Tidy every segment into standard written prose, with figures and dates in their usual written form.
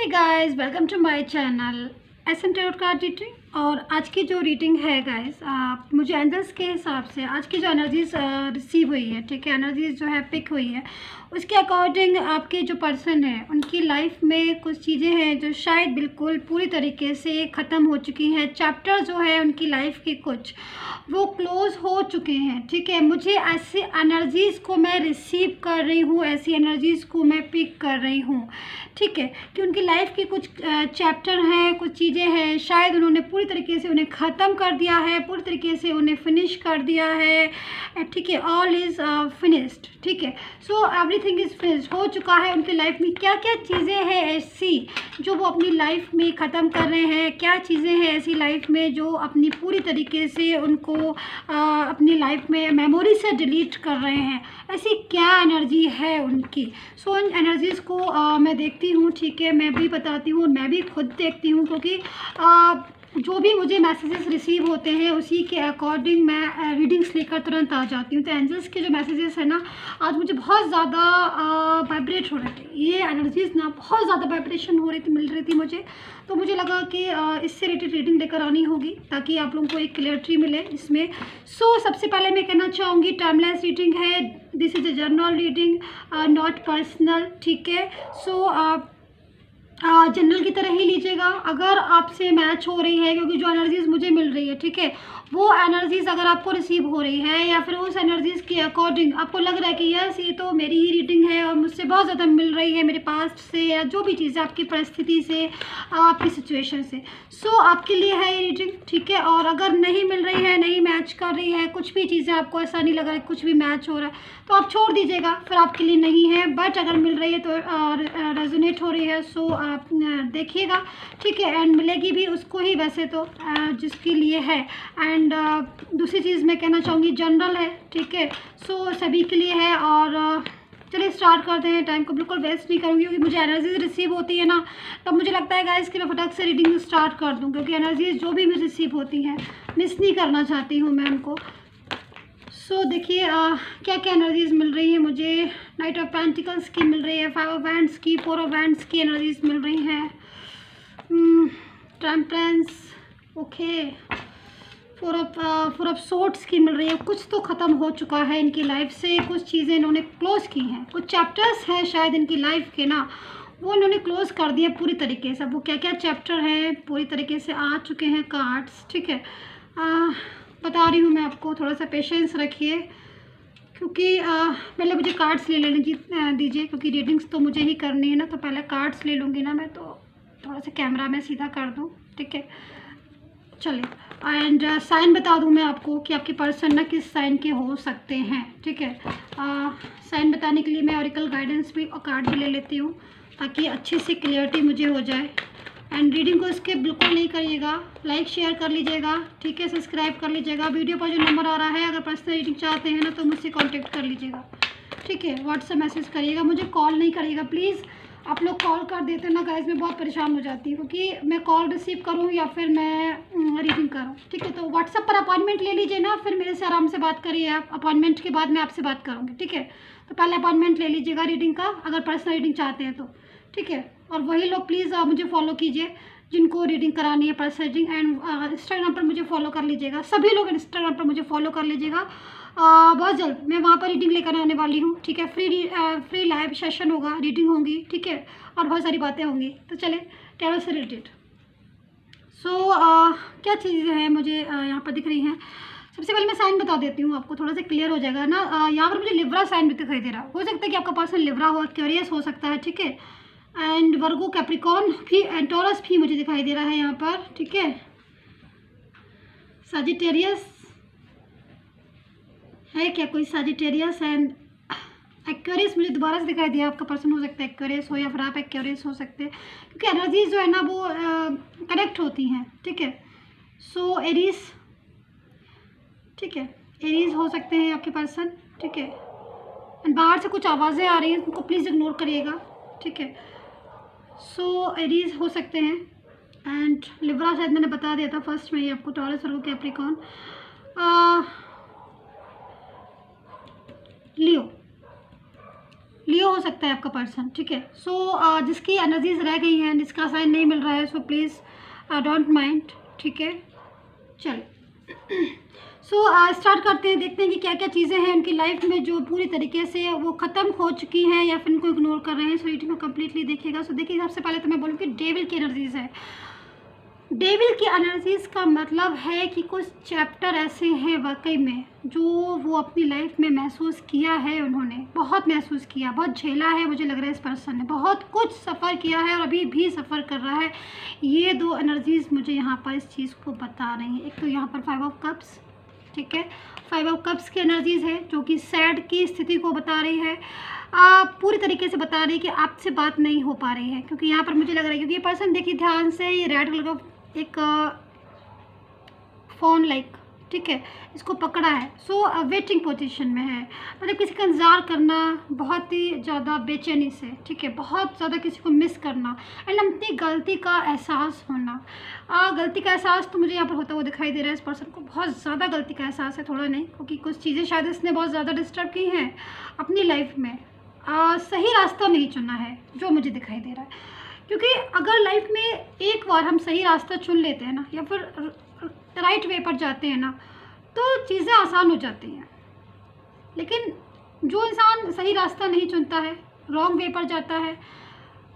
Hey guys, welcome to my channel S N tarot card reading. और आज की जो रीडिंग है गाइस, मुझे एंजल्स के हिसाब से आज की जो एनर्जीज रिसीव हुई है, ठीक है, एनर्जीज जो है पिक हुई है, उसके अकॉर्डिंग आपके जो पर्सन है उनकी लाइफ में कुछ चीज़ें हैं जो शायद बिल्कुल पूरी तरीके से ख़त्म हो चुकी हैं। चैप्टर जो है उनकी लाइफ के कुछ वो क्लोज हो चुके हैं, ठीक है। मुझे ऐसी एनर्जीज़ को मैं रिसीव कर रही हूँ, ऐसी एनर्जीज़ को मैं पिक कर रही हूँ, ठीक है, कि उनकी लाइफ के कुछ चैप्टर हैं, कुछ चीज़ें हैं, शायद उन्होंने पूरी तरीके से उन्हें ख़त्म कर दिया है, पूरी तरीके से उन्हें फिनिश कर दिया है, ठीक है। ऑल इज़ फिनिश्ड, ठीक है। सो एवरीथिंग इज़ फिनिश्ड, हो चुका है। उनकी लाइफ में क्या क्या चीज़ें हैं ऐसी जो वो अपनी लाइफ में ख़त्म कर रहे हैं, क्या चीज़ें हैं ऐसी लाइफ में जो अपनी पूरी तरीके से उनको अपनी लाइफ में मेमोरी से डिलीट कर रहे हैं, ऐसी क्या एनर्जी है उनकी। सो इन एनर्जीज़ को मैं देखती हूँ, ठीक है, मैं भी बताती हूँ, मैं भी खुद देखती हूँ, क्योंकि जो भी मुझे मैसेजेस रिसीव होते हैं उसी के अकॉर्डिंग मैं रीडिंग्स लेकर तुरंत आ जाती हूँ। तो एंजल्स के जो मैसेजेस हैं ना, आज मुझे बहुत ज़्यादा वाइब्रेट हो रहे थे, ये एनर्जीज़ ना बहुत ज़्यादा वाइब्रेशन हो रही थी, मिल रही थी मुझे। तो मुझे लगा कि इससे रिलेटेड रीडिंग लेकर आनी होगी ताकि आप लोगों को एक क्लियरिटी मिले इसमें। सो सबसे पहले मैं कहना चाहूँगी टाइमलेस रीडिंग है, this is a general reading, not personal, ठीक है। सो आप जनरल की तरह ही लीजिएगा अगर आपसे मैच हो रही है, क्योंकि जो एनर्जीज़ मुझे मिल रही है, ठीक है, वो एनर्जीज़ अगर आपको रिसीव हो रही है या फिर उस एनर्जीज़ के अकॉर्डिंग आपको लग रहा है कि यस ये तो मेरी ही रीडिंग है और मुझसे बहुत ज़्यादा मिल रही है, मेरे पास्ट से या जो भी चीज़ें आपकी परिस्थिति से, आपकी सिचुएशन से, सो आपके लिए है ये रीडिंग, ठीक है। और अगर नहीं मिल रही है, नहीं मैच कर रही है, कुछ भी चीज़ें आपको ऐसा नहीं लग रहा है कुछ भी मैच हो रहा है, तो आप छोड़ दीजिएगा, फिर आपके लिए नहीं है। बट अगर मिल रही है तो रेजोनेट हो रही है, सो आप देखिएगा, ठीक है। एंड मिलेगी भी उसको ही वैसे तो जिसके लिए है। एंड दूसरी चीज़ मैं कहना चाहूँगी जनरल है, ठीक है, सो सभी के लिए है। और चलिए स्टार्ट करते हैं, टाइम को बिल्कुल वेस्ट नहीं करूँगी क्योंकि मुझे एनर्जीज रिसीव होती है ना, तब मुझे लगता है गाइस कि मैं फटाक से रीडिंग स्टार्ट कर दूँ, क्योंकि एनर्जीज जो भी मुझे रिसीव होती हैं मिस नहीं करना चाहती हूँ मैं उनको। सो देखिए क्या क्या एनर्जीज मिल रही है मुझे। नाइट ऑफ पेंटिकल्स की मिल रही है, 5 ऑफ वैंड्स की, 4 ऑफ वैंड्स की एनर्जीज मिल रही हैं, टेम्परेंस, ओके, 4 ऑफ सोर्ड्स की मिल रही है। कुछ तो ख़त्म हो चुका है इनकी लाइफ से, कुछ चीज़ें इन्होंने क्लोज़ की हैं, कुछ चैप्टर्स हैं शायद इनकी लाइफ के ना, वो इन्होंने क्लोज़ कर दिया पूरी तरीके से। वो क्या क्या चैप्टर हैं पूरी तरीके से आ चुके हैं कार्ड्स, ठीक है। बता रही हूँ मैं आपको, थोड़ा सा पेशेंस रखिए, क्योंकि पहले मुझे कार्ड्स ले लेने दीजिए, क्योंकि रीडिंग्स तो मुझे ही करनी है ना, तो पहले कार्ड्स ले लूँगी ना मैं, तो थोड़ा सा कैमरा में सीधा कर दूँ, ठीक है। चलिए एंड साइन बता दूँ मैं आपको कि आपके पर्सन ना किस साइन के हो सकते हैं, ठीक है। साइन बताने के लिए मैं ऑरिकल गाइडेंस भी और कार्ड भी ले लेती हूँ ताकि अच्छी सी क्लियरिटी मुझे हो जाए। एंड रीडिंग को स्किप बिल्कुल नहीं करिएगा, लाइक शेयर कर लीजिएगा, ठीक है, सब्सक्राइब कर लीजिएगा। वीडियो पर जो नंबर आ रहा है, अगर पर्सनल रीडिंग चाहते हैं ना तो मुझसे कांटेक्ट कर लीजिएगा, ठीक है। व्हाट्सएप मैसेज करिएगा, मुझे कॉल नहीं करिएगा प्लीज़। आप लोग कॉल कर देते ना गाइस, मैं बहुत परेशान हो जाती हूँ, क्योंकि मैं कॉल रिसीव करूँ या फिर मैं रीडिंग करूँ, ठीक है। तो व्हाट्सएप पर अपॉइंटमेंट ले लीजिए ना, फिर मेरे से आराम से बात करिए आप, अपॉइंटमेंट के बाद मैं आपसे बात करूँगी, ठीक है। तो पहले अपॉइंटमेंट ले लीजिएगा रीडिंग का, अगर पर्सनल रीडिंग चाहते हैं तो, ठीक है। और वही लोग प्लीज़ मुझे फॉलो कीजिए जिनको रीडिंग करानी है, पर्सनल रीडिंग। एंड इंस्टाग्राम पर मुझे फॉलो कर लीजिएगा, सभी लोग इंस्टाग्राम पर मुझे फॉलो कर लीजिएगा। बहुत जल्द मैं वहाँ पर रीडिंग लेकर आने वाली हूँ, ठीक है। फ्री लाइव सेशन होगा, रीडिंग होंगी, ठीक है, और बहुत सारी बातें होंगी। तो चले टैरो से रिलेटेड। सो क्या चीज़ें हैं मुझे यहाँ पर दिख रही हैं। सबसे पहले मैं साइन बता देती हूँ आपको, थोड़ा सा क्लियर हो जाएगा ना। यहाँ पर मुझे लिब्रा साइन भी दिखाई दे रहा है, हो सकता है कि आपका पर्सन लिब्रा हो, क्यूरियस हो सकता है, ठीक है। एंड वर्गो, कैप्रिकॉर्न भी एंड टॉरस भी मुझे दिखाई दे रहा है यहाँ पर, ठीक है। सजिटेरियस है क्या कोई, सजिटेरियस एंड एक्वेरियस मुझे दोबारा से दिखाई दिया। आपका पर्सन हो सकता है एक्वेरियस हो या फिर आप एक्वेरियस हो सकते हैं, क्योंकि एनर्जीज जो है ना वो कनेक्ट होती हैं, ठीक है। सो एरीज, ठीक है, एरीज हो सकते हैं आपके पर्सन, ठीक है। एंड बाहर से कुछ आवाज़ें आ रही हैं, उनको प्लीज़ इग्नोर करिएगा, ठीक है। सो एरीज हो सकते हैं। एंड लिब्रा शायद मैंने बता दिया था फर्स्ट में ही आपको, टॉरस, वर्गो, कैप्रिकॉर्न, लियो, लियो हो सकता है आपका पर्सन, ठीक है। सो जिसकी एनर्जीज रह गई हैं, जिसका साइन नहीं मिल रहा है, सो प्लीज़ डोंट माइंड, ठीक है। चलो स्टार्ट करते हैं, देखते हैं कि क्या क्या चीज़ें हैं उनकी लाइफ में जो पूरी तरीके से वो ख़त्म हो चुकी हैं या फिर उनको इग्नोर कर रहे हैं। सो रीडिंग को कम्प्लीटली देखिएगा। सो देखिए, सबसे पहले तो मैं बोलूँ कि डेविल की एनर्जीज है। डेविल की एनर्जीज का मतलब है कि कुछ चैप्टर ऐसे हैं वाकई में जो वो अपनी लाइफ में महसूस किया है, उन्होंने बहुत महसूस किया, बहुत झेला है। मुझे लग रहा है इस पर्सन ने बहुत कुछ सफ़र किया है और अभी भी सफ़र कर रहा है। ये दो एनर्जीज मुझे यहाँ पर इस चीज़ को बता रही हैं। एक तो यहाँ पर 5 ऑफ कप्स, ठीक है, 5 ऑफ कप्स की एनर्जीज है जो कि सैड की स्थिति को बता रही है। पूरी तरीके से बता रही है कि आपसे बात नहीं हो पा रही है, क्योंकि यहाँ पर मुझे लग रहा है, क्योंकि ये पर्सन देखिए ध्यान से, ये रेड कलर का एक फ़ोन लाइक, ठीक है, इसको पकड़ा है। सो वेटिंग पोजीशन में है, मतलब किसी का इंतज़ार करना बहुत ही ज़्यादा बेचैनी से, ठीक है, बहुत ज़्यादा किसी को मिस करना एंड अपनी गलती का एहसास होना। गलती का एहसास तो मुझे यहाँ पर होता हुआ दिखाई दे रहा है। इस पर्सन को बहुत ज़्यादा गलती का एहसास है, थोड़ा नहीं, क्योंकि कुछ चीज़ें शायद इसने बहुत ज़्यादा डिस्टर्ब की हैं अपनी लाइफ में। सही रास्ता नहीं चुना है जो मुझे दिखाई दे रहा है, क्योंकि अगर लाइफ में एक बार हम सही रास्ता चुन लेते हैं ना, या फिर राइट वे पर जाते हैं ना, तो चीज़ें आसान हो जाती हैं। लेकिन जो इंसान सही रास्ता नहीं चुनता है, रॉन्ग वे पर जाता है,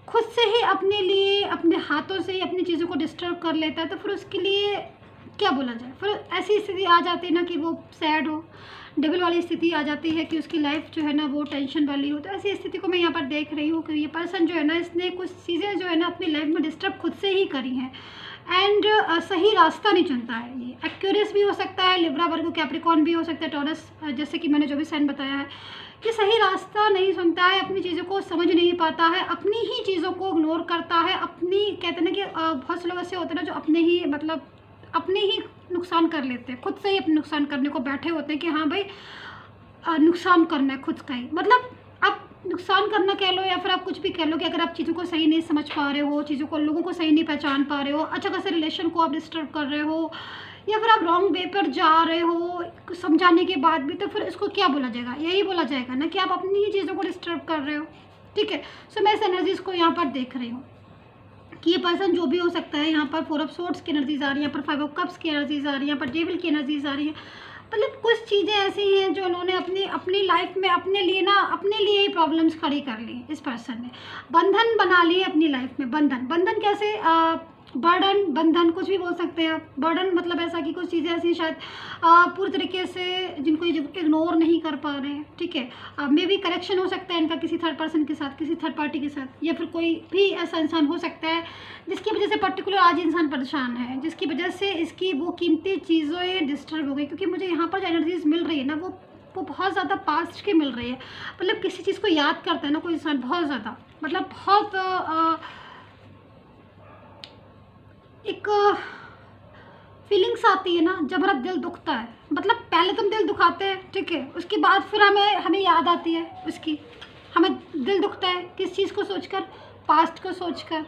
खुद से ही अपने लिए, अपने हाथों से ही अपनी चीज़ों को डिस्टर्ब कर लेता है, तो फिर उसके लिए क्या बोला जाए। फिर ऐसी स्थिति आ जाती है ना कि वो सैड हो, डेविल वाली स्थिति आ जाती है कि उसकी लाइफ जो है ना वो टेंशन वाली हो। तो ऐसी स्थिति को मैं यहाँ पर देख रही हूँ कि ये पर्सन जो है ना, इसने कुछ चीज़ें जो है ना अपनी लाइफ में डिस्टर्ब खुद से ही करी हैं एंड सही रास्ता नहीं चुनता है। ये एक्यूरियस भी हो सकता है, लिब्रा, वर्गो, कैप्रिकॉर्न भी हो सकता है, टॉरस, जैसे कि मैंने जो भी साइन बताया है, कि सही रास्ता नहीं सुनता है, अपनी चीज़ों को समझ नहीं पाता है, अपनी ही चीज़ों को इग्नोर करता है। अपनी, कहते हैं ना कि बहुत से लोग ऐसे होते हैं ना जो अपने ही, मतलब अपने ही नुकसान कर लेते हैं, खुद से ही अपने नुकसान करने को बैठे होते हैं कि हाँ भाई नुकसान करना है खुद का ही। मतलब आप नुकसान करना कह लो या फिर आप कुछ भी कह लो, कि अगर आप चीज़ों को सही नहीं समझ पा रहे हो, चीज़ों को, लोगों को सही नहीं पहचान पा रहे हो, अच्छा खासा रिलेशन को आप डिस्टर्ब कर रहे हो, या फिर आप रॉन्ग वे पर जा रहे हो समझाने के बाद भी, तो फिर इसको क्या बोला जाएगा? यही बोला जाएगा ना कि आप अपनी ही चीज़ों को डिस्टर्ब कर रहे हो, ठीक है। सो मैं इस एनर्जीज़ को यहाँ पर देख रही हूँ कि ये पर्सन जो भी हो सकता है। यहाँ पर 4 ऑफ सोर्ड्स की एनर्जीज आ रही है, यहाँ पर 5 ऑफ कप्स की एनर्जीज आ रही है, यहाँ पर डेविल की एनर्जीज आ रही है। मतलब कुछ चीज़ें ऐसी हैं जो उन्होंने अपनी लाइफ में अपने लिए ही प्रॉब्लम्स खड़ी कर ली। इस पर्सन ने बंधन बना लिए अपनी लाइफ में। बंधन कैसे? बर्डन, बंधन, कुछ भी बोल सकते हैं आप। बर्डन मतलब ऐसा कि कुछ चीज़ें ऐसी शायद पूरी तरीके से जिनको इग्नोर नहीं कर पा रहे हैं, ठीक है। मे बी करेक्शन हो सकता है इनका किसी थर्ड पर्सन के साथ, किसी थर्ड पार्टी के साथ, या फिर कोई भी ऐसा इंसान हो सकता है जिसकी वजह से पर्टिकुलर आज इंसान परेशान है, जिसकी वजह से इसकी वो कीमती चीज़ें डिस्टर्ब हो गई। क्योंकि मुझे यहाँ पर जो एनर्जीज मिल रही है ना, वो बहुत ज़्यादा पास्ट की मिल रही है। मतलब किसी चीज़ को याद करता है ना कोई इंसान बहुत ज़्यादा, मतलब बहुत एक फीलिंग्स आती है ना जब हमारा दिल दुखता है। मतलब पहले तो हम दिल दुखाते हैं, ठीक है, उसके बाद फिर हमें याद आती है उसकी, हमें दिल दुखता है किस चीज़ को सोचकर? पास्ट को सोचकर,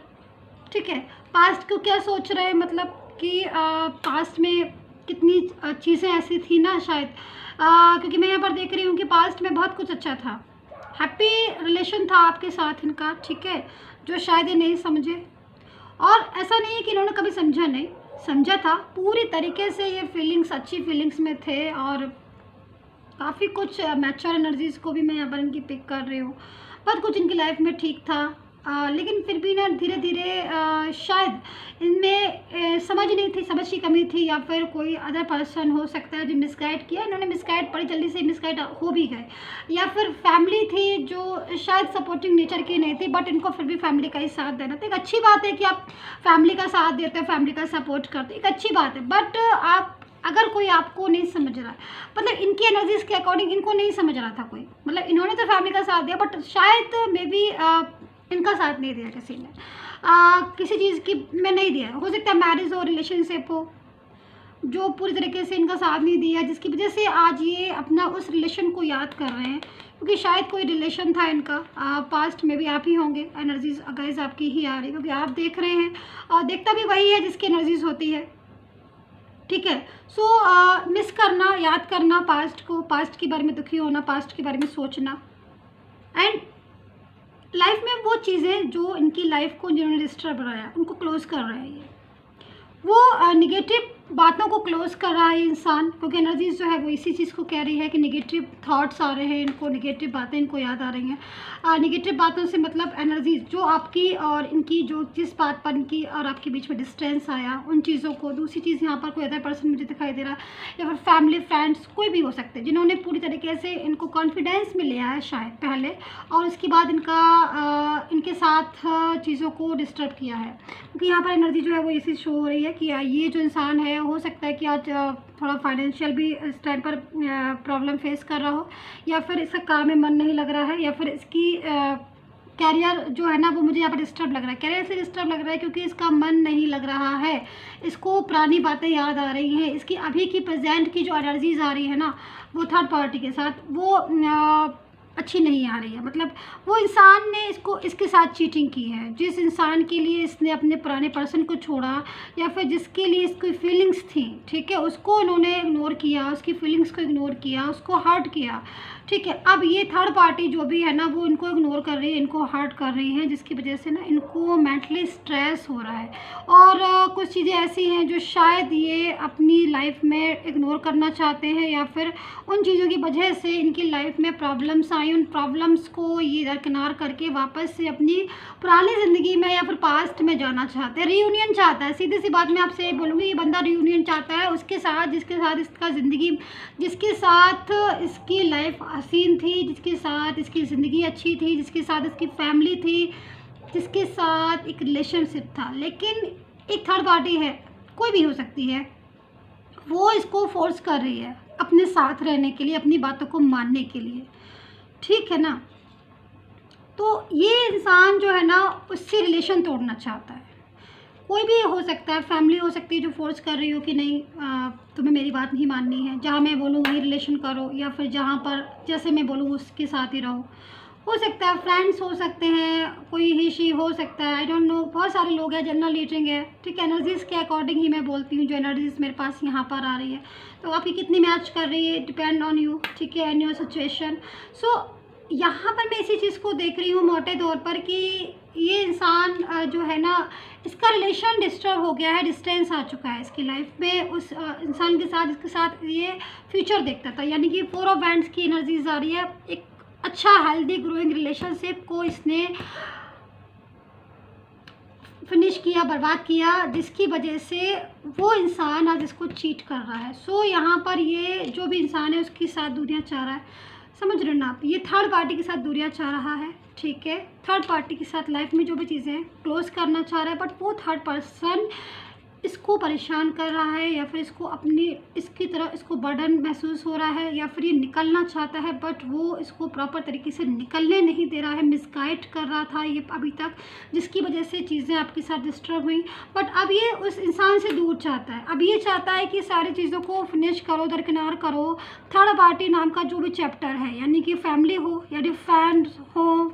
ठीक है। पास्ट को क्या सोच रहे हैं? मतलब कि पास्ट में कितनी चीज़ें ऐसी थी ना शायद, क्योंकि मैं यहाँ पर देख रही हूँ कि पास्ट में बहुत कुछ अच्छा था, हैप्पी रिलेशन था आपके साथ इनका, ठीक है, जो शायद ये नहीं समझे। और ऐसा नहीं है कि इन्होंने कभी समझा नहीं, समझा था पूरी तरीके से। ये फीलिंग्स अच्छी फीलिंग्स में थे और काफ़ी कुछ मैच्योर एनर्जीज़ को भी मैं यहाँ पर इनकी पिक कर रही हूँ। बहुत कुछ इनकी लाइफ में ठीक था, लेकिन फिर भी ना धीरे धीरे शायद इनमें समझ नहीं थी, समझ की कमी थी, या फिर कोई अदर पर्सन हो सकता है जो मिसगाइड किया। इन्होंने मिसगाइड बड़ी जल्दी से मिसगाइड हो भी गए, या फिर फैमिली थी जो शायद सपोर्टिंग नेचर की नहीं थी, बट इनको फिर भी फैमिली का ही साथ देना था। एक अच्छी बात है कि आप फैमिली का साथ देते हो, फैमिली का सपोर्ट करते, एक अच्छी बात है। बट आप, अगर कोई आपको नहीं समझ रहा है, मतलब इनकी एनर्जीज के अकॉर्डिंग इनको नहीं समझ रहा था कोई, मतलब इन्होंने तो फैमिली का साथ दिया, बट शायद मे बी इनका साथ नहीं दिया किसी ने, किसी चीज़ की में नहीं दिया। हो सकता है मैरिज हो, रिलेशनशिप हो, जो पूरी तरीके से इनका साथ नहीं दिया, जिसकी वजह से आज ये अपना उस रिलेशन को याद कर रहे हैं। क्योंकि शायद कोई रिलेशन था इनका, पास्ट में भी आप ही होंगे। एनर्जीज गाइस आपकी ही आ रही है, क्योंकि आप देख रहे हैं और देखता भी वही है जिसकी एनर्जीज होती है, ठीक है। सो मिस करना, याद करना पास्ट को, पास्ट के बारे में दुखी होना, पास्ट के बारे में सोचना, एंड लाइफ में वो चीज़ें जो इनकी लाइफ को जिन्होंने डिस्टर्ब कराया उनको क्लोज कर रहे हैं, ये वो नेगेटिव बातों को क्लोज कर रहा है इंसान, क्योंकि एनर्जीज जो है वो इसी चीज़ को कह रही है कि नेगेटिव थॉट्स आ रहे हैं इनको, नेगेटिव बातें इनको याद आ रही हैं। नेगेटिव बातों से मतलब एनर्जीज जो आपकी और इनकी जो जिस बात पर इनकी और आपके बीच में डिस्टेंस आया उन चीज़ों को, दूसरी चीज़ यहाँ पर कोई अदर पर्सन मुझे दिखाई दे रहा है या फिर फैमिली फ्रेंड्स कोई भी हो सकते हैं जिन्होंने पूरी तरीके से इनको कॉन्फिडेंस में लिया है शायद पहले, और उसके बाद इनके साथ चीज़ों को डिस्टर्ब किया है। क्योंकि यहाँ पर एनर्जी जो है वो इसी शो हो रही है कि ये जो इंसान है हो सकता है कि आज थोड़ा फाइनेंशियल भी इस टाइम पर प्रॉब्लम फेस कर रहा हो, या फिर इसका काम में मन नहीं लग रहा है, या फिर इसकी कैरियर जो है ना वो मुझे यहाँ पर डिस्टर्ब लग रहा है। कैरियर से डिस्टर्ब लग रहा है क्योंकि इसका मन नहीं लग रहा है, इसको पुरानी बातें याद आ रही हैं, इसकी अभी की प्रेजेंट की जो एनर्जीज आ रही है ना वो थर्ड पार्टी के साथ वो अच्छी नहीं आ रही है। मतलब वो इंसान ने इसके साथ चीटिंग की है, जिस इंसान के लिए इसने अपने पुराने पर्सन को छोड़ा या फिर जिसके लिए इसकी फीलिंग्स थी, ठीक है, उसको उन्होंने इग्नोर किया, उसकी फीलिंग्स को इग्नोर किया, उसको हर्ट किया, ठीक है। अब ये थर्ड पार्टी जो भी है ना वो इनको इग्नोर कर रही है, इनको हर्ट कर रही है, जिसकी वजह से ना इनको मेंटली स्ट्रेस हो रहा है। और कुछ चीज़ें ऐसी हैं जो शायद ये अपनी लाइफ में इग्नोर करना चाहते हैं, या फिर उन चीज़ों की वजह से इनकी लाइफ में प्रॉब्लम्स आई, उन प्रॉब्लम्स को ये दरकिनार करके वापस से अपनी पुरानी ज़िंदगी में या फिर पास्ट में जाना चाहते हैं, रीयूनियन चाहता है। सीधी सी बात मैं आपसे बोलूँगी, ये बंदा रीयूनियन चाहता है उसके साथ जिसके साथ इसका ज़िंदगी, जिसके साथ इसकी लाइफ हसीन थी, जिसके साथ इसकी ज़िंदगी अच्छी थी, जिसके साथ इसकी फैमिली थी, जिसके साथ एक रिलेशनशिप था। लेकिन एक थर्ड पार्टी है, कोई भी हो सकती है, वो इसको फोर्स कर रही है अपने साथ रहने के लिए, अपनी बातों को मानने के लिए, ठीक है ना। तो ये इंसान जो है ना उससे रिलेशन तोड़ना चाहता है। कोई भी हो सकता है, फैमिली हो सकती है जो फोर्स कर रही हो कि नहीं तुम्हें मेरी बात नहीं माननी है, जहाँ मैं बोलूँ वही रिलेशन करो, या फिर जहाँ पर जैसे मैं बोलूँ उसके साथ ही रहो। हो सकता है फ्रेंड्स हो सकते हैं, कोई ही शी हो सकता है, आई डोंट नो, बहुत सारे लोग हैं, जनरल रीडिंग है, ठीक है। एनर्जीज़ के अकॉर्डिंग ही मैं बोलती हूँ, जो एनर्जीज़ मेरे पास यहाँ पर आ रही है तो आपकी कितनी मैच कर रही है डिपेंड ऑन यू, ठीक है, एंड योर सिचुएशन। सो यहाँ पर मैं इसी चीज़ को देख रही हूँ मोटे तौर पर कि ये इंसान जो है ना इसका रिलेशन डिस्टर्ब हो गया है, डिस्टेंस आ चुका है इसकी लाइफ में उस इंसान के साथ जिसके साथ ये फ्यूचर देखता था। यानी कि 4 ऑफ वैंड्स की एनर्जीज आ रही है, एक अच्छा हेल्दी ग्रोइंग रिलेशनशिप को इसने फिनिश किया, बर्बाद किया, जिसकी वजह से वो इंसान आज इसको चीट कर रहा है। सो यहाँ पर ये जो भी इंसान है उसके साथ दूरियां चाह रहा है, समझ रहे हो ना आप, ये थर्ड पार्टी के साथ दूरियां चाह रहा है, ठीक है। थर्ड पार्टी के साथ लाइफ में जो भी चीज़ें हैं क्लोज करना चाह रहा है, बट वो थर्ड पर्सन इसको परेशान कर रहा है, या फिर इसको अपनी इसकी तरह इसको बर्डन महसूस हो रहा है, या फिर ये निकलना चाहता है बट वो इसको प्रॉपर तरीके से निकलने नहीं दे रहा है, मिसगाइड कर रहा था ये अभी तक, जिसकी वजह से चीज़ें आपके साथ डिस्टर्ब हुई। बट अब ये उस इंसान से दूर चाहता है, अब ये चाहता है कि सारी चीज़ों को फिनिश करो, दरकिनार करो। थर्ड पार्टी नाम का जो भी चैप्टर है, यानी कि फैमिली हो या फ्रेंड्स हो,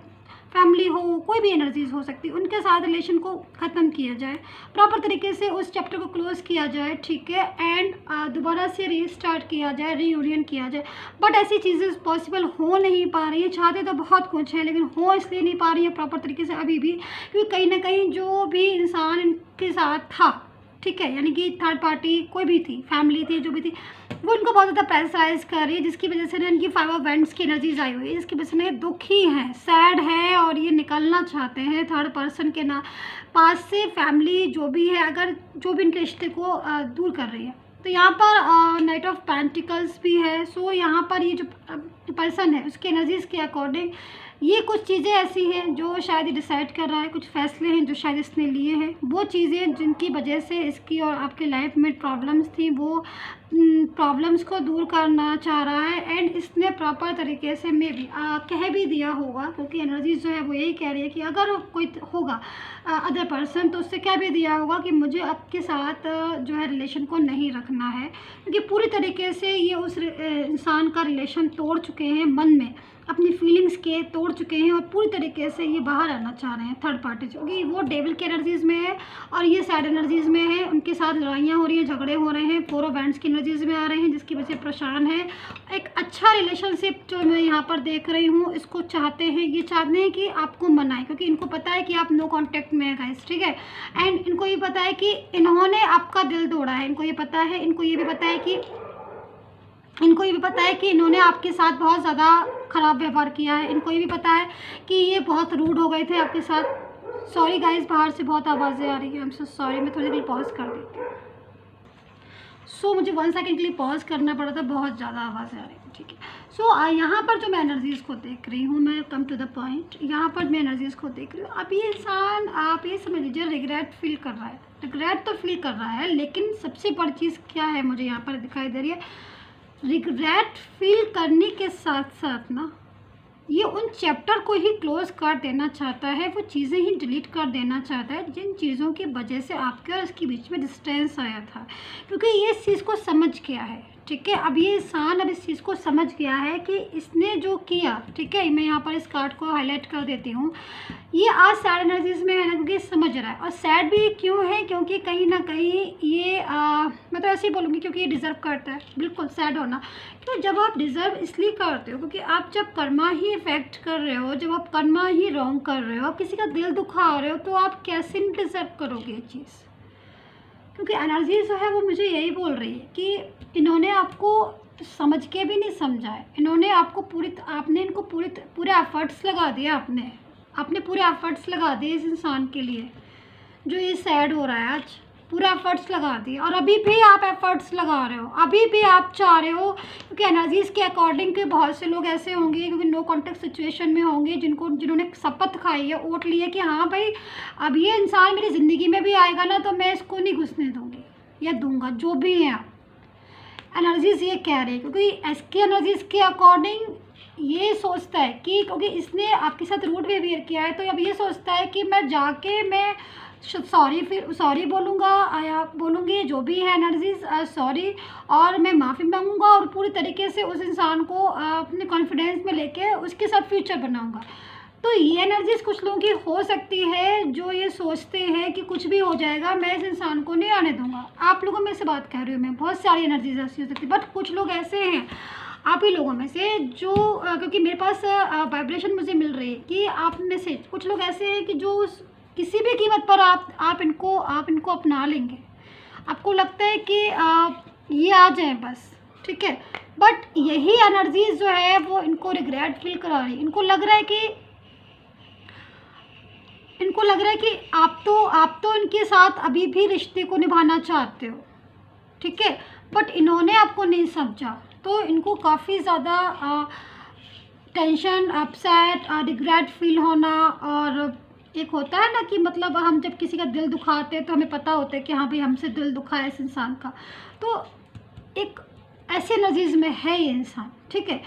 फैमिली हो, कोई भी एनर्जीज हो सकती है, उनके साथ रिलेशन को ख़त्म किया जाए, प्रॉपर तरीके से उस चैप्टर को क्लोज किया जाए, ठीक है, एंड दोबारा से रीस्टार्ट किया जाए, रीयूनियन किया जाए। बट ऐसी चीज़ें पॉसिबल हो नहीं पा रही है, चाहते तो बहुत कुछ है लेकिन हो इसलिए नहीं पा रही है प्रॉपर तरीके से अभी भी, क्योंकि कहीं ना कहीं जो भी इंसान इनके साथ था, ठीक है, यानी कि थर्ड पार्टी कोई भी थी, फैमिली थी, जो भी थी, वो इनको बहुत ज़्यादा प्रेशराइज कर रही है, जिसकी वजह से ना इनकी 5 ऑफ वैंड्स की एनर्जीज आई हुई है, जिसकी वजह से ना दुखी हैं, सैड है, और ये निकलना चाहते हैं थर्ड पर्सन के ना पास से। फैमिली जो भी है, अगर जो भी इनके रिश्ते को दूर कर रही है, तो यहाँ पर नाइट ऑफ पेंटिकल्स भी है। सो यहाँ पर ये जो पर्सन है उसके एनर्जीज के अकॉर्डिंग ये कुछ चीज़ें ऐसी हैं जो शायद ये डिसाइड कर रहा है, कुछ फैसले हैं जो शायद इसने लिए हैं, वो चीज़ें जिनकी वजह से इसकी और आपके लाइफ में प्रॉब्लम्स थी, वो प्रॉब्लम्स को दूर करना चाह रहा है। एंड इसने प्रॉपर तरीके से मे भी कह भी दिया होगा, क्योंकि एनर्जीज जो है वो यही कह रही है कि अगर कोई होगा अदर पर्सन तो उससे कह भी दिया होगा कि मुझे आपके साथ जो है रिलेशन को नहीं रखना है, क्योंकि पूरी तरीके से ये उस इंसान का रिलेशन तोड़ चुके हैं मन में, अपनी फीलिंग्स के तोड़ चुके हैं और पूरी तरीके से ये बाहर आना चाह रहे हैं थर्ड पार्टी, क्योंकि वो डेविल की एनर्जीज़ में है और ये सैड एनर्जीज़ में है। उनके साथ लड़ाइयाँ हो रही हैं, झगड़े हो रहे हैं, 4 ऑफ वैंड्स की एनर्जीज़ में आ रहे हैं, जिसकी वजह से परेशान है। एक अच्छा रिलेशनशिप जो मैं यहाँ पर देख रही हूँ, इसको चाहते हैं, ये चाहते हैं कि आपको मनाए, क्योंकि इनको पता है कि आप नो कॉन्टैक्ट में है गाइस, ठीक है। एंड इनको ये पता है कि इन्होंने आपका दिल तोड़ा है, इनको ये पता है, इनको ये भी पता है कि इन्होंने आपके साथ बहुत ज़्यादा ख़राब व्यवहार किया है। इनको ये भी पता है कि ये बहुत रूड हो गए थे आपके साथ। सॉरी गाइस, बाहर से बहुत आवाज़ें आ रही हैं, आई एम सो सॉरी। मैं थोड़ी देर पॉज कर देती हूँ। मुझे 1 सेकंड के लिए पॉज करना पड़ा था, बहुत ज़्यादा आवाज़ें आ रही थी, ठीक है। यहाँ पर जो मैं एनर्जीज़ को देख रही हूँ, मैं कम टू द पॉइंट, यहाँ पर मैं एनर्जीज़ को देख रही हूँ। अब ये इंसान, आप ये समझ लीजिए, रिग्रेट फील कर रहा है। रिग्रेट तो फील कर रहा है, लेकिन सबसे बड़ी चीज़ क्या है मुझे यहाँ पर दिखाई दे रही है, रिग्रेट फील करने के साथ साथ ना, ये उन चैप्टर को ही क्लोज कर देना चाहता है, वो चीज़ें ही डिलीट कर देना चाहता है जिन चीज़ों की वजह से आपके और इसके बीच में डिस्टेंस आया था, क्योंकि ये इस चीज़ को समझ गया है, ठीक है। अब ये इंसान अब इस चीज़ को समझ गया है कि इसने जो किया, ठीक है, मैं यहाँ पर इस कार्ड को हाईलाइट कर देती हूँ। ये आज सैड एनर्जीज में है ना, क्योंकि समझ रहा है। और सैड भी क्यों है, क्योंकि कहीं ना कहीं ये मैं तो ऐसे ही बोलूँगी, क्योंकि ये डिज़र्व करता है बिल्कुल सैड होना। क्यों, जब आप डिज़र्व इसलिए करते हो क्योंकि आप जब कर्मा ही इफेक्ट कर रहे हो, जब आप कर्मा ही रॉन्ग कर रहे हो, आप किसी का दिल दुखा रहे हो, तो आप कैसे नहीं डिज़र्व करोगे ये चीज़। क्योंकि एनर्जी जो है वो मुझे यही बोल रही है कि इन्होंने आपको समझ के भी नहीं समझा है, इन्होंने आपको आपने इनको पूरे एफर्ट्स लगा दिए, आपने पूरे एफर्ट्स लगा दिए इस इंसान के लिए जो ये सैड हो रहा है आज, पूरा एफर्ट्स लगा दिए। और अभी भी आप एफर्ट्स लगा रहे हो, अभी भी आप चाह रहे हो, क्योंकि एनर्जीज़ के अकॉर्डिंग के बहुत से लोग ऐसे होंगे, क्योंकि नो कॉन्टेक्ट सिचुएशन में होंगे, जिन्होंने शपथ खाई है, ओट ली है कि हाँ भाई अब ये इंसान मेरी ज़िंदगी में भी आएगा ना तो मैं इसको नहीं घुसने दूँगी या दूँगा, जो भी है आप। एनर्जीज़ ये कह रहे हैं, क्योंकि इसके एनर्जीज़ के अकॉर्डिंग ये सोचता है कि क्योंकि इसने आपके साथ रूड बिहेवियर किया है, तो अब ये सोचता है कि मैं जाके मैं सॉरी बोलूँगा या बोलूँगी, जो भी है एनर्जीज सॉरी, और मैं माफ़ी मांगूंगा और पूरी तरीके से उस इंसान को अपने कॉन्फिडेंस में लेके उसके साथ फ्यूचर बनाऊंगा। तो ये एनर्जीज कुछ लोगों की हो सकती है जो ये सोचते हैं कि कुछ भी हो जाएगा, मैं इस इंसान को नहीं आने दूंगा। आप लोगों में से बात कर रही हूँ मैं, बहुत सारी एनर्जीज ऐसी हो सकती है, बट कुछ लोग ऐसे हैं आप ही लोगों में से जो क्योंकि मेरे पास वाइब्रेशन मुझे मिल रही है कि आप में से कुछ लोग ऐसे हैं कि जो किसी भी कीमत पर आप इनको अपना लेंगे, आपको लगता है कि ये आ जाए बस, ठीक है। बट यही एनर्जीज जो है वो इनको रिग्रेट फील करा रही है। इनको लग रहा है कि आप तो इनके साथ अभी भी रिश्ते को निभाना चाहते हो, ठीक है, बट इन्होंने आपको नहीं समझा, तो इनको काफ़ी ज़्यादा टेंशन, अपसेट, रिग्रेट फील होना। और एक होता है ना कि मतलब हम जब किसी का दिल दुखाते हैं तो हमें पता होता है कि हाँ भाई हमसे दिल दुखा है इस इंसान का, तो एक ऐसे एनर्जीज में है ये इंसान, ठीक है।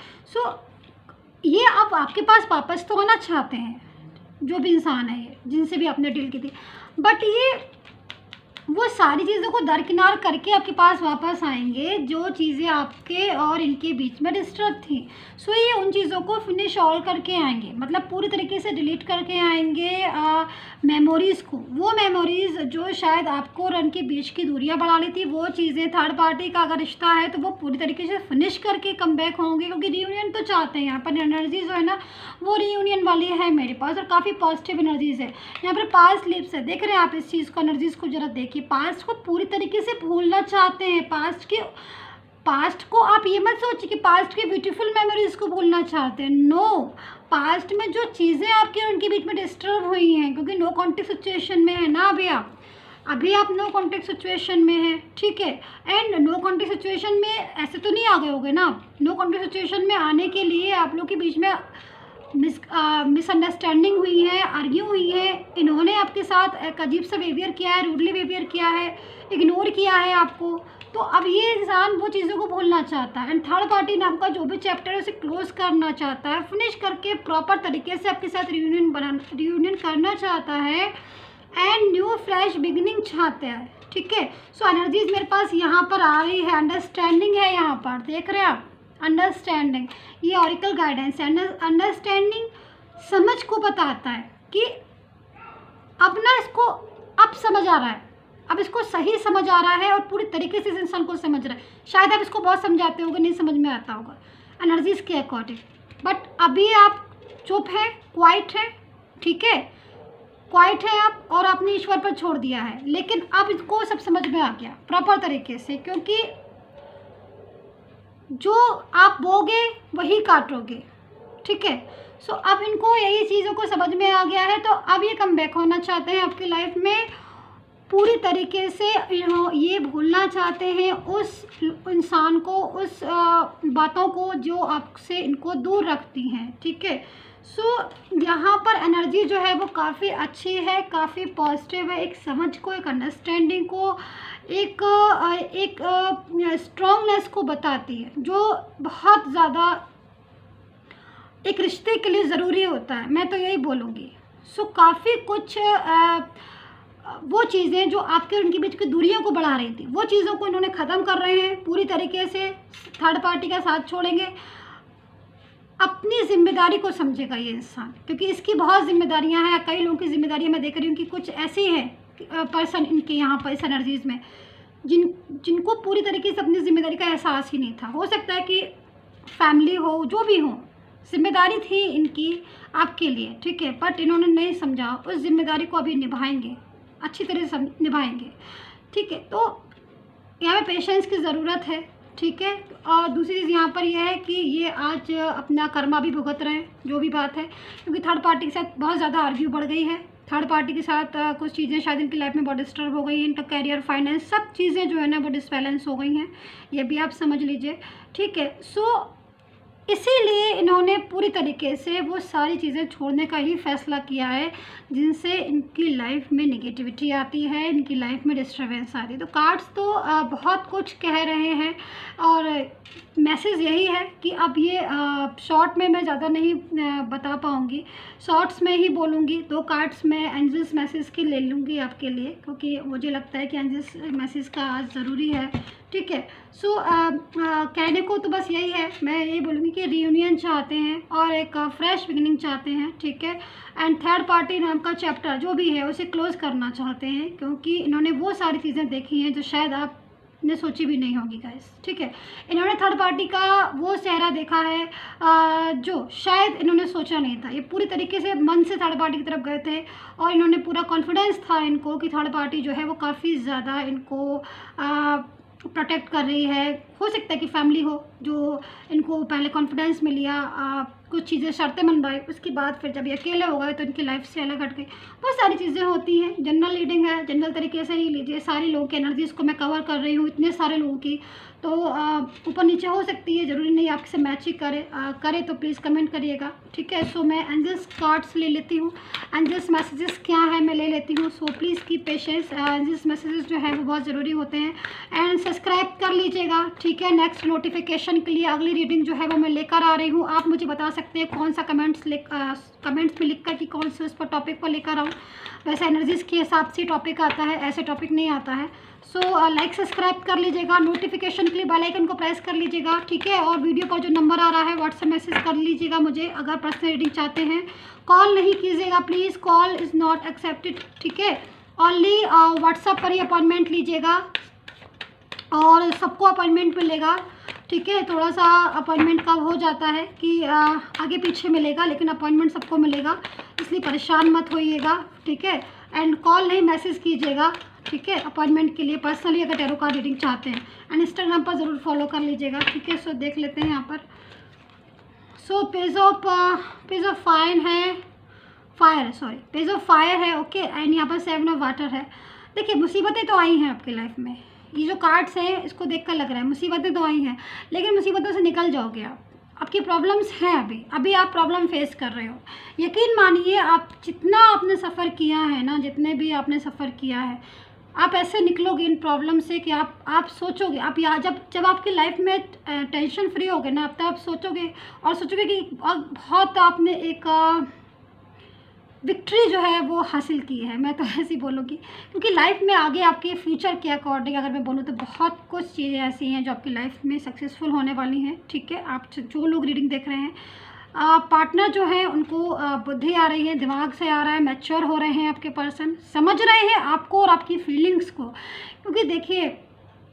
ये अब आपके पास वापस तो आना चाहते हैं, जो भी इंसान है ये, जिनसे भी आपने डील की थी, बट ये वो सारी चीज़ों को दरकिनार करके आपके पास वापस आएंगे जो चीज़ें आपके और इनके बीच में डिस्टर्ब थी। ये उन चीज़ों को फिनिश ऑल करके आएंगे, मतलब पूरी तरीके से डिलीट करके आएंगे मेमोरीज़ को, वो मेमोरीज़ जो शायद आपको और इनके बीच की दूरियां बढ़ा ली थी, वो चीज़ें, थर्ड पार्टी का अगर रिश्ता है तो वो पूरी तरीके से फिनिश करके कम बैक होंगे, क्योंकि रीयूनियन तो चाहते हैं। यहाँ पर एनर्जी जो है ना वो रीयूनियन वाली है मेरे पास, और काफ़ी पॉजिटिव एनर्जीज़ है। यहाँ पर पास्ट लिप्स है, देख रहे हैं आप इस चीज़ को, एनर्जीज़ को जरा देखिए। पास्ट को पूरी तरीके से भूलना चाहते हैं, पास्ट को आप ये मत सोचिए कि पास्ट की ब्यूटीफुल मेमोरीज को भूलना चाहते हैं, नो। पास्ट में जो चीज़ें आपके और उनके बीच में डिस्टर्ब हुई हैं, क्योंकि नो कॉन्टेक्ट सिचुएशन में है ना अभी आप नो कॉन्टेक्ट सिचुएशन में है, ठीक है। एंड नो कॉन्टेक्ट सिचुएशन में ऐसे तो नहीं आ गए होगे ना। नो कॉन्टेक्ट सिचुएशन में आने के लिए आप लोग के बीच में मिसअंडरस्टैंडिंग हुई है, आर्ग्यू हुई है, इन्होंने आपके साथ एक अजीब सा बिहेवियर किया है, रूडली बिहेवियर किया है, इग्नोर किया है आपको। तो अब ये इंसान वो चीज़ों को भूलना चाहता है, एंड थर्ड पार्टी नाम का जो भी चैप्टर है उसे क्लोज करना चाहता है, फिनिश करके प्रॉपर तरीके से आपके साथ रियूनियन करना चाहता है, एंड न्यू फ्रेश बिगिनिंग चाहता है, ठीक है। एनर्जीज मेरे पास यहाँ पर आ रही है, अंडरस्टैंडिंग है, यहाँ पर देख रहे हैं आप, अंडरस्टैंडिंग, ये ऑरिकल गाइडेंस है। अंडरस्टैंडिंग समझ को बताता है कि अब ना इसको अब समझ आ रहा है, अब इसको सही समझ आ रहा है और पूरी तरीके से इस इंसान को समझ रहा है। शायद आप इसको बहुत समझाते होगे, नहीं समझ में आता होगा एनर्जीज़ के अकॉर्डिंग, बट अभी आप चुप हैं, क्वाइट हैं, ठीक है, क्वाइट है आप, और आपने ईश्वर पर छोड़ दिया है। लेकिन अब इसको सब समझ में आ गया प्रॉपर तरीके से, क्योंकि जो आप बोगे वही काटोगे, ठीक है। सो अब इनको यही चीज़ों को समझ में आ गया है, तो अब ये कम बैक होना चाहते हैं आपकी लाइफ में, पूरी तरीके से ये भूलना चाहते हैं उस इंसान को, उस बातों को जो आपसे इनको दूर रखती हैं, ठीक है। सो यहाँ पर एनर्जी जो है वो काफ़ी अच्छी है, काफ़ी पॉजिटिव है, एक समझ को, एक अंडरस्टैंडिंग को, एक स्ट्रॉन्गनेस को बताती है, जो बहुत ज़्यादा एक रिश्ते के लिए ज़रूरी होता है, मैं तो यही बोलूँगी। सो काफ़ी कुछ वो चीज़ें जो आपके और उनके बीच की दूरियों को बढ़ा रही थी, वो चीज़ों को इन्होंने ख़त्म कर रहे हैं पूरी तरीके से। थर्ड पार्टी का साथ छोड़ेंगे, अपनी ज़िम्मेदारी को समझेगा ये इंसान, क्योंकि इसकी बहुत ज़िम्मेदारियां हैं। कई लोगों की ज़िम्मेदारियां मैं देख रही हूँ कि कुछ ऐसी हैं पर्सन इनके यहाँ पर इस एनर्जीज़ में जिनको पूरी तरीके से अपनी ज़िम्मेदारी का एहसास ही नहीं था। हो सकता है कि फैमिली हो, जो भी हो, जिम्मेदारी थी इनकी आपके लिए, ठीक है, बट इन्होंने नहीं समझा। उस जिम्मेदारी को अभी निभाएंगे, अच्छी तरह से निभाएंगे, ठीक है। तो यहाँ पे पेशेंस की ज़रूरत है, ठीक है। और दूसरी चीज़ यहाँ पर यह है कि ये आज अपना कर्मा भी भुगत रहे हैं, जो भी बात है, क्योंकि थर्ड पार्टी के साथ बहुत ज़्यादा आर्ग्यू बढ़ गई है। थर्ड पार्टी के साथ कुछ चीज़ें शायद इनकी लाइफ में बहुत डिस्टर्ब हो गई हैं, इनका कैरियर, फाइनेंस, सब चीज़ें जो है ना वो डिसबैलेंस हो गई हैं, ये भी आप समझ लीजिए, ठीक है। सो इसीलिए इन्होंने पूरी तरीके से वो सारी चीज़ें छोड़ने का ही फैसला किया है जिनसे इनकी लाइफ में नेगेटिविटी आती है, इनकी लाइफ में डिस्टर्बेंस आती है। तो कार्ड्स तो बहुत कुछ कह रहे हैं, और मैसेज यही है कि अब ये शॉर्ट में मैं ज़्यादा नहीं बता पाऊँगी, शॉर्ट्स में ही बोलूँगी। 2 कार्ड्स मैं एंजल्स मैसेज की ले लूँगी आपके लिए, क्योंकि मुझे लगता है कि एंजल्स मैसेज का आज ज़रूरी है, ठीक है। सो कहने को तो बस यही है, मैं ये बोलूँगी कि रियूनियन चाहते हैं और एक फ्रेश बिगिनिंग चाहते हैं, ठीक है। एंड थर्ड पार्टी नाम का चैप्टर जो भी है उसे क्लोज़ करना चाहते हैं, क्योंकि इन्होंने वो सारी चीज़ें देखी हैं जो शायद आपने सोची भी नहीं होगी गाइस, ठीक है। इन्होंने थर्ड पार्टी का वो चेहरा देखा है जो शायद इन्होंने सोचा नहीं था। ये पूरी तरीके से मन से थर्ड पार्टी की तरफ गए थे, और इन्होंने पूरा कॉन्फिडेंस था इनको कि थर्ड पार्टी जो है वो काफ़ी ज़्यादा इनको प्रोटेक्ट कर रही है। हो सकता है कि फैमिली हो जो इनको पहले कॉन्फिडेंस में लिया, कुछ चीज़ें शर्तें मनवाई, उसके बाद फिर जब ये अकेले हो गए तो इनकी लाइफ से अलग हट गई। बहुत सारी चीज़ें होती हैं, जनरल रीडिंग है, जनरल तरीके से ही लीजिए। सारे लोगों की एनर्जीज़ को मैं कवर कर रही हूँ, इतने सारे लोगों की, तो ऊपर नीचे हो सकती है, ज़रूरी नहीं आपसे मैच ही करे तो प्लीज़ कमेंट करिएगा, ठीक है। सो मैं एंजल्स कार्ड्स ले लेती हूँ, एंजल्स मैसेजेस क्या है मैं ले लेती हूँ। So please keep patience, angels messages जो है वो बहुत ज़रूरी होते हैं। एंड सब्सक्राइब कर लीजिएगा, ठीक है। नेक्स्ट नोटिफिकेशन के लिए अगली रीडिंग जो है वो मैं लेकर आ रही हूँ। आप मुझे बता सकते हैं कौन सा कमेंट्स में लिख कर कि कौन से उस पर टॉपिक पर लेकर आऊँ। वैसे एनर्जीज़ के हिसाब से टॉपिक आता है, ऐसे टॉपिक नहीं आता है। सो लाइक सब्सक्राइब कर लीजिएगा, नोटिफिकेशन के लिए बेल आइकन को प्रेस कर लीजिएगा, ठीक है। और वीडियो पर जो नंबर आ रहा है व्हाट्सएप मैसेज कर लीजिएगा मुझे, अगर पर्सनल रीडिंग चाहते हैं। कॉल नहीं कीजिएगा please, call is not accepted, ठीक है। ओनली व्हाट्सएप पर ही अपॉइंटमेंट लीजिएगा, और सबको अपॉइंटमेंट मिलेगा, ठीक है। थोड़ा सा अपॉइंटमेंट का हो जाता है कि आगे पीछे मिलेगा, लेकिन अपॉइंटमेंट सबको मिलेगा, इसलिए परेशान मत होइएगा, ठीक है। एंड कॉल नहीं मैसेज कीजिएगा, ठीक है, अपॉइंटमेंट के लिए पर्सनली अगर टैरो कार्ड रीडिंग चाहते हैं। एंड इंस्टाग्राम पर ज़रूर फॉलो कर लीजिएगा, ठीक है। सो देख लेते हैं यहाँ पर। सो पेज ऑफ फायर है, पेज ऑफ फायर है, ओके। एंड यहाँ पर 7 ऑफ वाटर है। देखिए मुसीबतें तो आई हैं आपकी लाइफ में, ये जो कार्ड्स हैं इसको देखकर लग रहा है मुसीबतें तो आई हैं, लेकिन मुसीबतों से निकल जाओगे आप। आपकी प्रॉब्लम्स हैं, अभी आप प्रॉब्लम फेस कर रहे हो। यकीन मानिए, आप जितना आपने सफ़र किया है ना, जितने भी आपने सफ़र किया है, आप ऐसे निकलोगे इन प्रॉब्लम से कि आप सोचोगे, आप यहाँ जब आपकी लाइफ में टेंशन फ्री होगे ना, तब आप सोचोगे कि बहुत आपने एक विक्ट्री जो है वो हासिल की है, मैं तो ऐसे ही बोलूँगी। क्योंकि लाइफ में आगे आपके फ्यूचर के अकॉर्डिंग अगर मैं बोलूँ तो बहुत कुछ चीज़ें ऐसी हैं जो आपकी लाइफ में सक्सेसफुल होने वाली हैं, ठीक है। आप जो लोग रीडिंग देख रहे हैं, पार्टनर जो है उनको बुद्धि आ रही है, दिमाग से आ रहा है, मैच्योर हो रहे हैं, आपके पर्सन समझ रहे हैं आपको और आपकी फीलिंग्स को। क्योंकि देखिए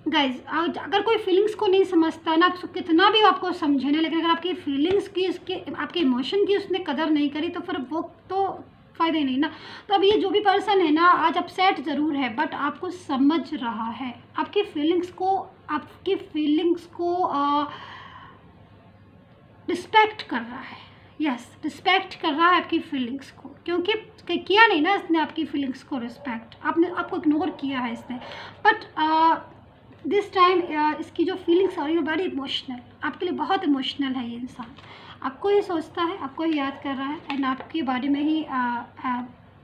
गाइज, अगर कोई फीलिंग्स को नहीं समझता है ना, आप कितना भी आपको समझे ना, लेकिन अगर आपकी फीलिंग्स की, इसके आपके इमोशन की उसने कदर नहीं करी तो फिर वो तो फ़ायदा ही नहीं ना। तो अब ये जो भी पर्सन है ना, आज अपसेट ज़रूर है बट आपको समझ रहा है, आपकी फीलिंग्स को रिस्पेक्ट कर रहा है। यस, रिस्पेक्ट कर रहा है आपकी फीलिंग्स को, क्योंकि किया नहीं ना इसने आपकी फीलिंग्स को रिस्पेक्ट, आपको इग्नोर किया है इसने। बट दिस टाइम इसकी जो फीलिंग्स आ रही है बड़ी इमोशनल, आपके लिए बहुत इमोशनल है ये इंसान। आपको ही सोचता है, आपको ही याद कर रहा है, एंड आपके बारे में ही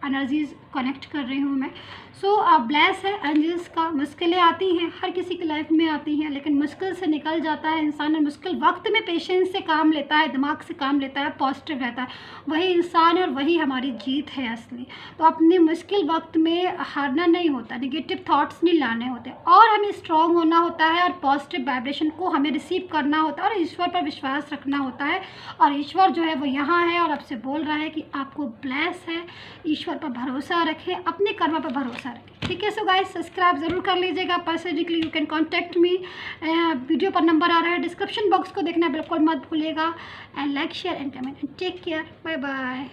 एनर्जीज कनेक्ट कर रही हूँ मैं। सो ब्लेस है एंजल्स का। मुश्किलें आती हैं, हर किसी की लाइफ में आती हैं, लेकिन मुश्किल से निकल जाता है इंसान, और मुश्किल वक्त में पेशेंस से काम लेता है, दिमाग से काम लेता है, पॉजिटिव रहता है, वही इंसान है और वही हमारी जीत है असली। तो अपने मुश्किल वक्त में हारना नहीं होता, निगेटिव थॉट्स नहीं लाने होते, और हमें स्ट्रॉन्ग होना होता है, और पॉजिटिव वाइब्रेशन को हमें रिसीव करना होता है, और ईश्वर पर विश्वास रखना होता है। और ईश्वर जो है वो यहाँ है और आपसे बोल रहा है कि आपको ब्लेस है, ईश्वर पर भरोसा रखें, अपने कर्म पर भरोसा रखें, ठीक है। सो गाइस, सब्सक्राइब ज़रूर कर लीजिएगा। Personally you can contact me, video पर नंबर आ रहा है, डिस्क्रिप्शन बॉक्स को देखना बिल्कुल मत भूलिएगा, and like share and comment, take care, bye bye.